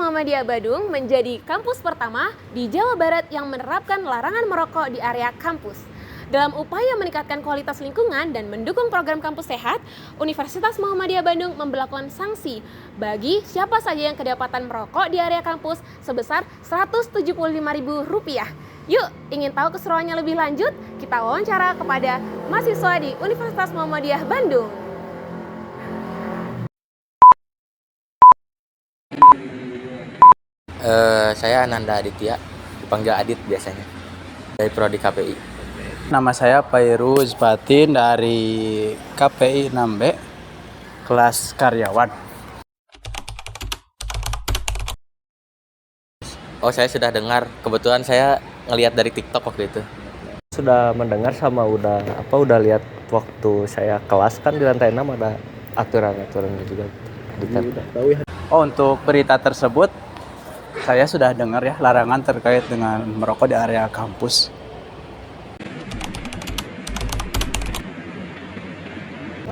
Muhammadiyah Badung menjadi kampus pertama di Jawa Barat yang menerapkan larangan merokok di area kampus. Dalam upaya meningkatkan kualitas lingkungan dan mendukung program kampus sehat, Universitas Muhammadiyah Bandung memberlakukan sanksi bagi siapa saja yang kedapatan merokok di area kampus sebesar Rp175.000. Yuk, ingin tahu keseruannya lebih lanjut? Kita wawancara kepada mahasiswa di Universitas Muhammadiyah Bandung. Saya Ananda Aditya, dipanggil Adit biasanya, dari Prodi KPI. Nama saya Pairuz Batin dari KPI 6B, kelas karyawan. Oh, saya sudah dengar. Kebetulan saya ngelihat dari TikTok waktu itu. Sudah mendengar sama udah lihat waktu saya kelas kan di lantai 6 ada aturan-aturannya juga. Oh, untuk berita tersebut saya sudah dengar ya, larangan terkait dengan merokok di area kampus.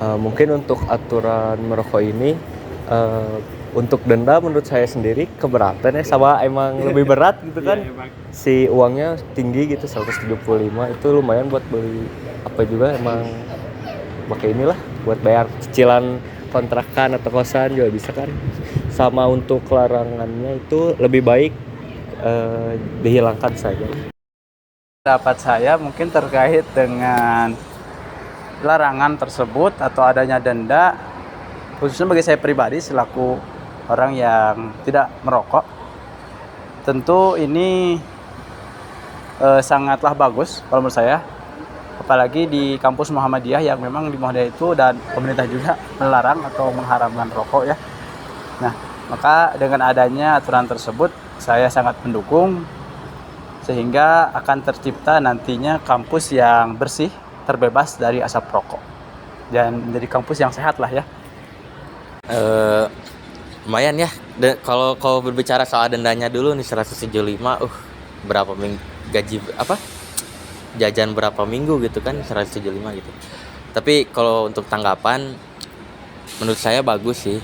Mungkin untuk aturan merokok ini untuk denda menurut saya sendiri keberatan ya, sama emang lebih berat gitu kan. Si uangnya tinggi gitu 175 itu lumayan buat beli apa juga, emang pakai inilah buat bayar cicilan kontrakan atau kosan juga bisa kan. Sama untuk larangannya itu lebih baik dihilangkan saja. Pendapat saya mungkin terkait dengan larangan tersebut atau adanya denda, khususnya bagi saya pribadi selaku orang yang tidak merokok, tentu ini sangatlah bagus kalau menurut saya, apalagi di kampus Muhammadiyah yang memang di Muhammadiyah itu dan pemerintah juga melarang atau mengharamkan rokok ya. Nah, maka dengan adanya aturan tersebut saya sangat mendukung, sehingga akan tercipta nantinya kampus yang bersih, terbebas dari asap rokok, dan menjadi kampus yang sehat lah ya. Lumayan ya. Kalau berbicara soal dendanya dulu nih 175, berapa gaji jajan berapa minggu gitu kan 175 gitu. Tapi kalau untuk tanggapan, menurut saya bagus sih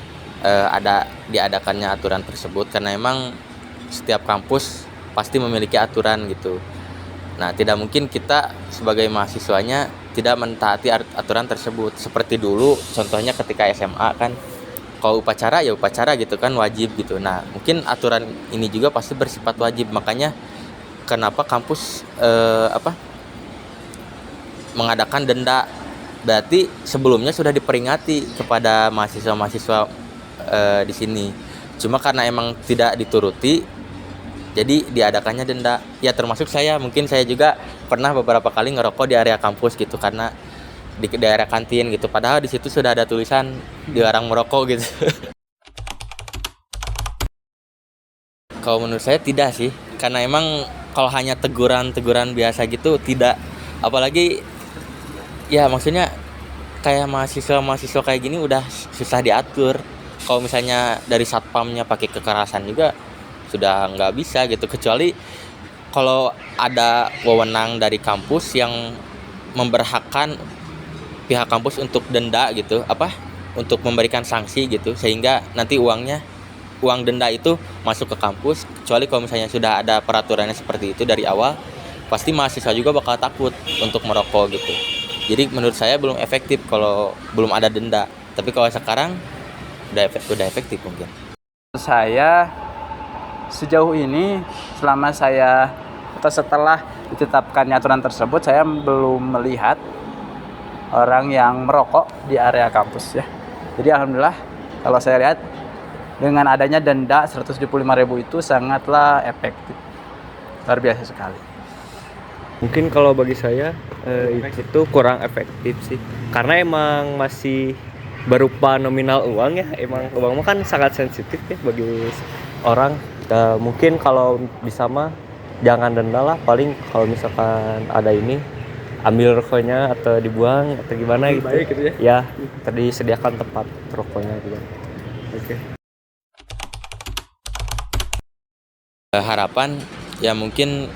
ada diadakannya aturan tersebut, karena emang setiap kampus pasti memiliki aturan gitu. Nah, tidak mungkin kita sebagai mahasiswanya tidak mentaati aturan tersebut. Seperti dulu, contohnya ketika SMA kan, kalau upacara ya upacara gitu kan, wajib gitu. Nah, mungkin aturan ini juga pasti bersifat wajib. Makanya kenapa kampus mengadakan denda. Berarti sebelumnya sudah diperingati kepada mahasiswa-mahasiswa di sini. Cuma karena emang tidak dituruti, jadi diadakannya denda. Ya termasuk saya, mungkin saya juga pernah beberapa kali ngerokok di area kampus gitu, karena di daerah kantin gitu. Padahal di situ sudah ada tulisan dilarang merokok gitu. Kalau menurut saya tidak sih, karena emang kalau hanya teguran biasa gitu tidak. Apalagi ya maksudnya kayak mahasiswa kayak gini udah susah diatur. Kalau misalnya dari satpamnya pakai kekerasan juga sudah nggak bisa gitu, kecuali kalau ada wewenang dari kampus yang memberhakkan pihak kampus untuk denda gitu, untuk memberikan sanksi gitu, sehingga nanti uang denda itu masuk ke kampus. Kecuali kalau misalnya sudah ada peraturannya seperti itu dari awal, pasti mahasiswa juga bakal takut untuk merokok gitu. Jadi menurut saya belum efektif kalau belum ada denda. Tapi kalau sekarang udah efektif mungkin. Saya sejauh ini selama saya atau setelah ditetapkannya aturan tersebut, saya belum melihat orang yang merokok di area kampus ya. Jadi alhamdulillah kalau saya lihat dengan adanya denda 175.000 itu sangatlah efektif. Luar biasa sekali. Mungkin kalau bagi saya itu kurang efektif sih, karena emang masih berupa nominal uang ya. Emang uang mah kan sangat sensitif ya bagi orang. Mungkin kalau bisa mah jangan denda lah, paling kalau misalkan ada ini ambil rokoknya atau dibuang atau gimana gitu. Baik gitu ya. Ya, disediakan tempat rokoknya juga. Oke. Harapan ya mungkin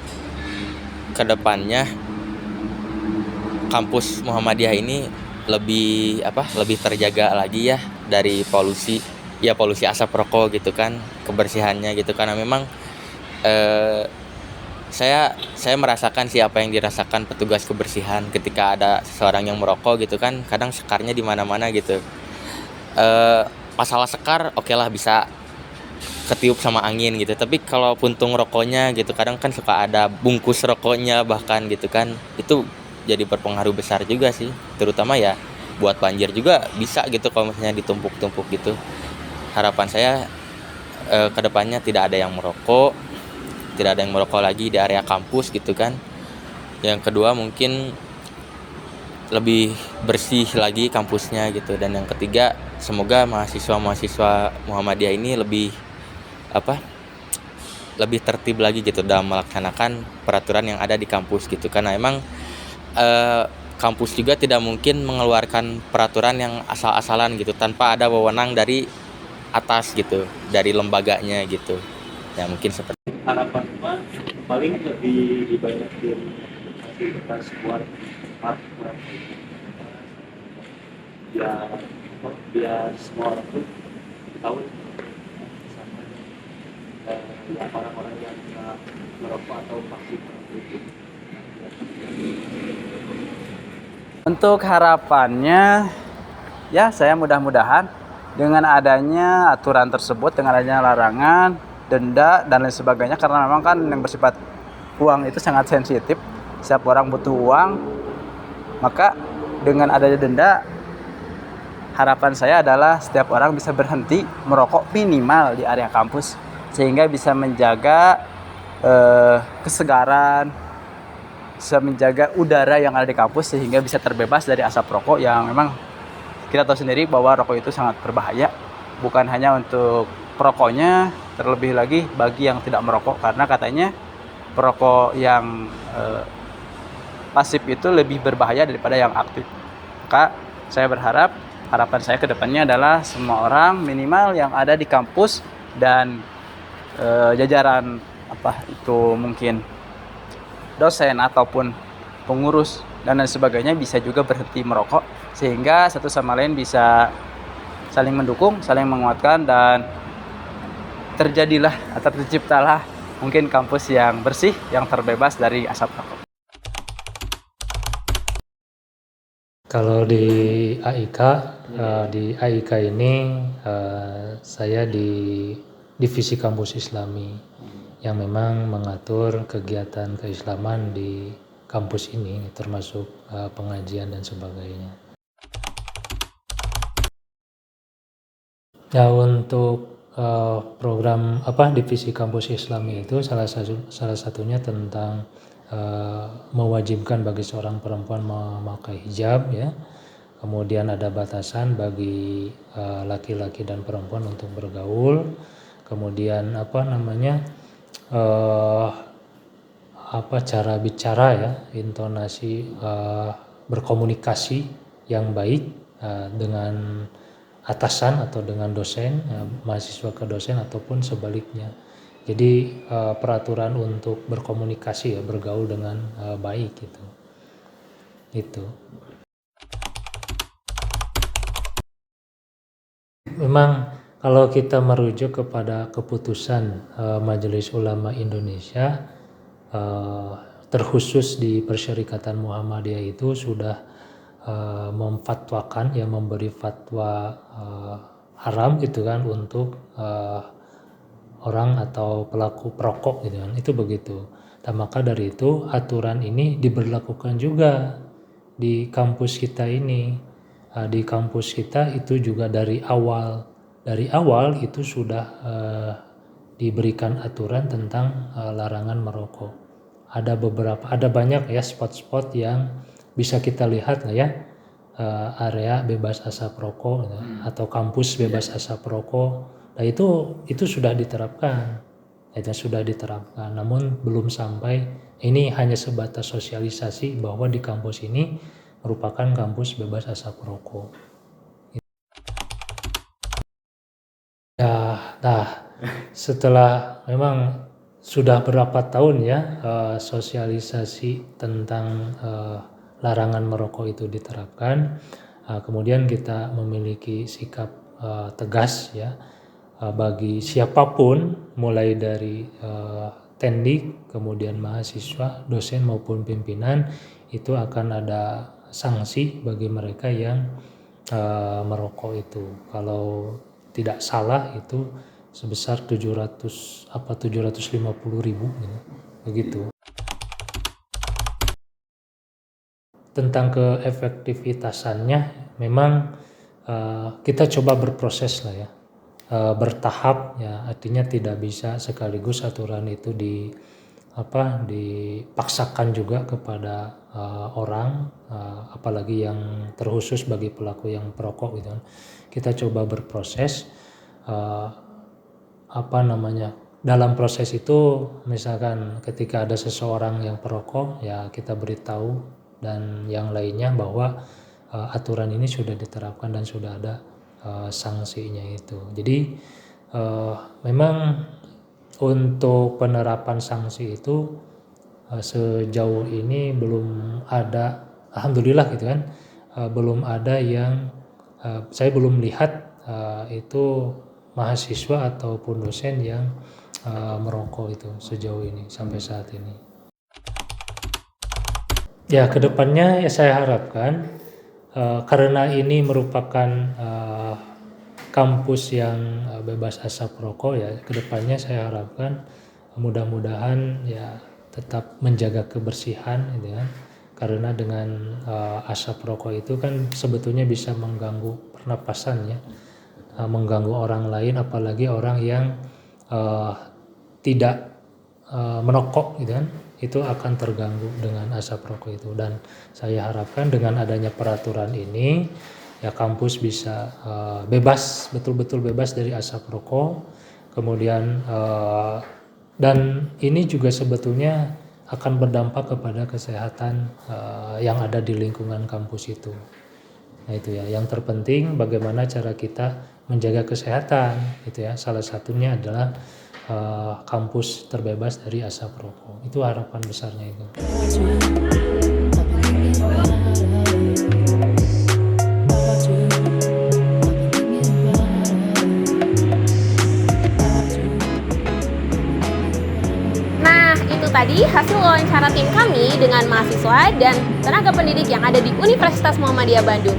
kedepannya kampus Muhammadiyah ini lebih terjaga lagi ya dari polusi. ya polusi asap rokok gitu kan, kebersihannya gitu, karena memang eh, saya merasakan sih apa yang dirasakan petugas kebersihan ketika ada seseorang yang merokok gitu kan, kadang sekarnya di mana-mana gitu. Masalah sekar oke lah bisa ketiup sama angin gitu, tapi kalau puntung rokoknya gitu kadang kan suka ada bungkus rokoknya bahkan gitu kan, itu jadi berpengaruh besar juga sih, terutama ya buat banjir juga bisa gitu kalau misalnya ditumpuk-tumpuk gitu. Harapan saya kedepannya tidak ada yang merokok, tidak ada yang merokok lagi di area kampus gitu kan. Yang kedua mungkin lebih bersih lagi kampusnya gitu, dan yang ketiga semoga mahasiswa Muhammadiyah ini lebih tertib lagi gitu dalam melaksanakan peraturan yang ada di kampus gitu, karena emang kampus juga tidak mungkin mengeluarkan peraturan yang asal-asalan gitu tanpa ada wewenang dari atas gitu, dari lembaganya gitu ya, mungkin seperti Harapan mah paling lebih dibanyakin fasilitas buat smart biar biar semua orang tuh tahu sama ya orang-orang yang nggak merokok atau vaksin itu. Untuk harapannya ya saya mudah-mudahan dengan adanya aturan tersebut, dengan adanya larangan, denda dan lain sebagainya, karena memang kan yang bersifat uang itu sangat sensitif, setiap orang butuh uang, maka dengan adanya denda harapan saya adalah setiap orang bisa berhenti merokok minimal di area kampus, sehingga bisa menjaga kesegaran, bisa menjaga udara yang ada di kampus, sehingga bisa terbebas dari asap rokok yang memang kita tahu sendiri bahwa rokok itu sangat berbahaya, bukan hanya untuk perokoknya, terlebih lagi bagi yang tidak merokok, karena katanya perokok yang pasif itu lebih berbahaya daripada yang aktif. Maka saya berharap, harapan saya ke depannya adalah semua orang minimal yang ada di kampus dan jajaran apa itu mungkin dosen ataupun pengurus dan lain sebagainya bisa juga berhenti merokok, sehingga satu sama lain bisa saling mendukung, saling menguatkan, dan terjadilah atau terciptalah mungkin kampus yang bersih, yang terbebas dari asap rokok. Kalau di AIK, ini saya di Divisi Kampus Islami yang memang mengatur kegiatan keislaman di kampus ini, termasuk pengajian dan sebagainya. Ya, untuk program Divisi Kampus Islami itu salah satunya tentang mewajibkan bagi seorang perempuan memakai hijab, ya. Kemudian ada batasan bagi laki-laki dan perempuan untuk bergaul. Kemudian cara bicara, ya, intonasi, berkomunikasi yang baik dengan atasan atau dengan dosen, mahasiswa ke dosen ataupun sebaliknya. Jadi peraturan untuk berkomunikasi, ya, bergaul dengan baik gitu. Itu. Memang kalau kita merujuk kepada keputusan Majelis Ulama Indonesia, terkhusus di Persyarikatan Muhammadiyah itu sudah memfatwakan, ya, memberi fatwa haram gitu kan untuk orang atau pelaku perokok gitu kan, itu begitu. Dan maka dari itu aturan ini diberlakukan juga di kampus kita ini. Di kampus kita itu juga dari awal itu sudah diberikan aturan tentang larangan merokok. Ada banyak, ya, spot-spot yang bisa kita lihat lah, ya, area bebas asap rokok gitu, atau kampus bebas asap rokok. Nah itu sudah diterapkan, namun belum sampai, ini hanya sebatas sosialisasi bahwa di kampus ini merupakan kampus bebas asap rokok. Ya, setelah memang sudah berapa tahun, ya, sosialisasi tentang larangan merokok itu diterapkan, kemudian kita memiliki sikap tegas ya bagi siapapun, mulai dari tendik, kemudian mahasiswa, dosen maupun pimpinan, itu akan ada sanksi bagi mereka yang merokok itu. Kalau tidak salah itu sebesar 750.000 gitu. Begitu. Tentang keefektivitasannya memang kita coba berproses lah ya. Bertahap ya, artinya tidak bisa sekaligus aturan itu dipaksakan juga kepada orang, apalagi yang terkhusus bagi pelaku yang perokok gitu kan. Kita coba berproses, dalam proses itu misalkan ketika ada seseorang yang perokok ya kita beritahu dan yang lainnya bahwa aturan ini sudah diterapkan dan sudah ada sanksinya itu. Jadi memang untuk penerapan sanksi itu sejauh ini belum ada, alhamdulillah gitu kan, belum ada yang saya belum lihat itu mahasiswa ataupun dosen yang merokok itu sejauh ini sampai saat ini. Ya, kedepannya ya saya harapkan karena ini merupakan kampus yang bebas asap rokok ya, kedepannya saya harapkan mudah-mudahan ya tetap menjaga kebersihan gitu kan, karena dengan asap rokok itu kan sebetulnya bisa mengganggu pernapasan ya, mengganggu orang lain, apalagi orang yang tidak merokok gitu kan, itu akan terganggu dengan asap rokok itu. Dan saya harapkan dengan adanya peraturan ini ya kampus bisa bebas, betul-betul bebas dari asap rokok. Kemudian dan ini juga sebetulnya akan berdampak kepada kesehatan yang ada di lingkungan kampus itu. Nah itu ya, yang terpenting bagaimana cara kita menjaga kesehatan gitu ya. Salah satunya adalah kampus terbebas dari asap rokok. Itu harapan besarnya itu. Tadi hasil wawancara tim kami dengan mahasiswa dan tenaga pendidik yang ada di Universitas Muhammadiyah Bandung.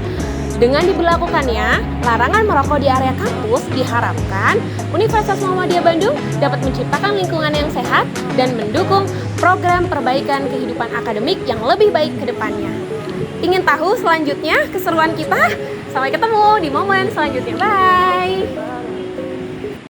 Dengan diberlakukannya larangan merokok di area kampus, diharapkan Universitas Muhammadiyah Bandung dapat menciptakan lingkungan yang sehat dan mendukung program perbaikan kehidupan akademik yang lebih baik ke depannya. Ingin tahu selanjutnya keseruan kita? Sampai ketemu di momen selanjutnya. Bye!